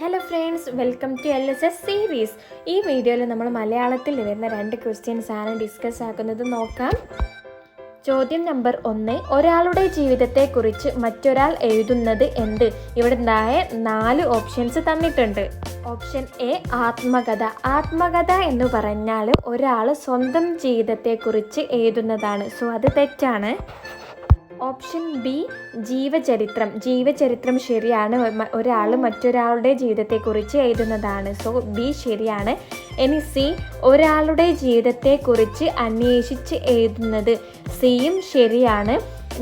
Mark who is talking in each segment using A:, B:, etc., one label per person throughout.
A: Hello friends, welcome to LSS series. ഈ വീഡിയോയിൽ നമ്മൾ മലയാളത്തിൽ വരുന്ന 2 ക്വസ്റ്റ്യൻസ് ആണ് ഡിസ്കസ് ആക്കുന്നത്. നോക്കാം. ചോദ്യം നമ്പർ 1, ഒരാളുടെ ജീവിതത്തെക്കുറിച്ച് മറ്റൊരാൾ എഴുതുന്നത് എന്ത്? ഇവിടെ 4 ഓപ്ഷൻസ് തന്നിട്ടുണ്ട്. ഓപ്ഷൻ എ, ആത്മകഥ. ആത്മകഥ എന്ന് പറഞ്ഞാൽ ഒരാൾ സ്വന്തം ജീവിതത്തെക്കുറിച്ച് എഴുതുന്നതാണ്. സോ അത് തെറ്റാണ്. ഓപ്ഷൻ ബി, ജീവചരിത്രം. ജീവചരിത്രം ശരിയാണ്. ഒരാൾ മറ്റൊരാളുടെ ജീവിതത്തെക്കുറിച്ച് എഴുതുന്നതാണ്. സോ ബി ശരിയാണ്. ഇനി സി, ഒരാളുടെ ജീവിതത്തെക്കുറിച്ച് അന്വേഷിച്ച് എഴുതുന്നത്. സിയും ശരിയാണ്.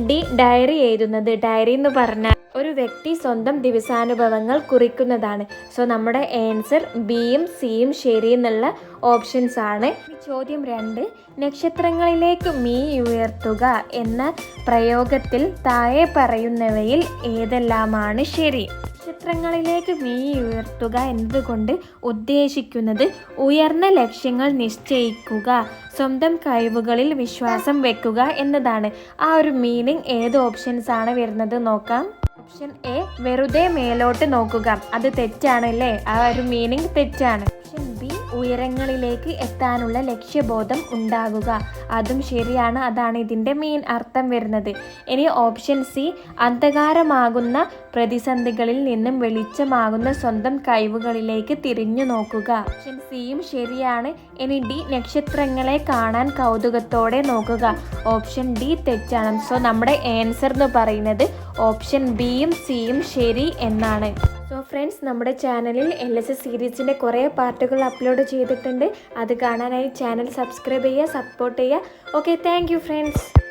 A: ഡി, ഡയറി എഴുതുന്നത്. ഡയറി എന്ന് പറഞ്ഞാൽ ഒരു വ്യക്തി സ്വന്തം ദിവസാനുഭവങ്ങൾ കുറിക്കുന്നതാണ്. സോ നമ്മുടെ ആൻസർ ബിയും സിയും ശരി എന്നുള്ള ഓപ്ഷൻസ് ആണ്. ചോദ്യം 2, നക്ഷത്രങ്ങളിലേക്ക് മീ ഉയർത്തുക എന്ന പ്രയോഗത്തിൽ താഴെ പറയുന്നവയിൽ ഏതെല്ലാമാണ് ശരി? നക്ഷത്രങ്ങളിലേക്ക് മീ ഉയർത്തുക എന്നതുകൊണ്ട് ഉദ്ദേശിക്കുന്നത് ഉയർന്ന ലക്ഷ്യങ്ങൾ നിശ്ചയിക്കുക, സ്വന്തം കഴിവുകളിൽ വിശ്വാസം വെക്കുക എന്നതാണ്. ആ ഒരു മീനിങ് ഏത് ഓപ്ഷൻസ് ആണ് വരുന്നത് നോക്കാം. ഓപ്ഷൻ എ, വെറുതെ മേലോട്ട് നോക്കുക. അത് തെറ്റാണല്ലേ? ആ ഒരു മീനിങ് തെറ്റാണ്. ഓപ്ഷൻ ബി, ഉയരങ്ങളിലേക്ക് എത്താനുള്ള ലക്ഷ്യബോധം ഉണ്ടാകുക. അതും ശരിയാണ്. അതാണ് ഇതിൻ്റെ മെയിൻ അർത്ഥം വരുന്നത്. ഇനി ഓപ്ഷൻ സി, അന്ധകാരമാകുന്ന പ്രതിസന്ധികളിൽ നിന്നും വെളിച്ചമാകുന്ന സ്വന്തം കഴിവുകളിലേക്ക് തിരിഞ്ഞു നോക്കുക. ഓപ്ഷൻ സിയും ശരിയാണ്. ഇനി ഡി, നക്ഷത്രങ്ങളെ കാണാൻ കൗതുകത്തോടെ നോക്കുക. ഓപ്ഷൻ ഡി തെറ്റാണ്. സോ നമ്മുടെ ആൻസർ എന്ന് പറയുന്നത് ഓപ്ഷൻ ബിയും സിയും ശരി എന്നാണ്. സോ ഫ്രണ്ട്സ്, നമ്മുടെ ചാനലിൽ LSS സീരീസിൻ്റെ കുറേ പാർട്ടുകൾ അപ്ലോഡ് ചെയ്തിട്ടുണ്ട്. അത് കാണാനായി ചാനൽ സബ്സ്ക്രൈബ് ചെയ്യുക, സപ്പോർട്ട് ചെയ്യുക. Okay, thank you friends.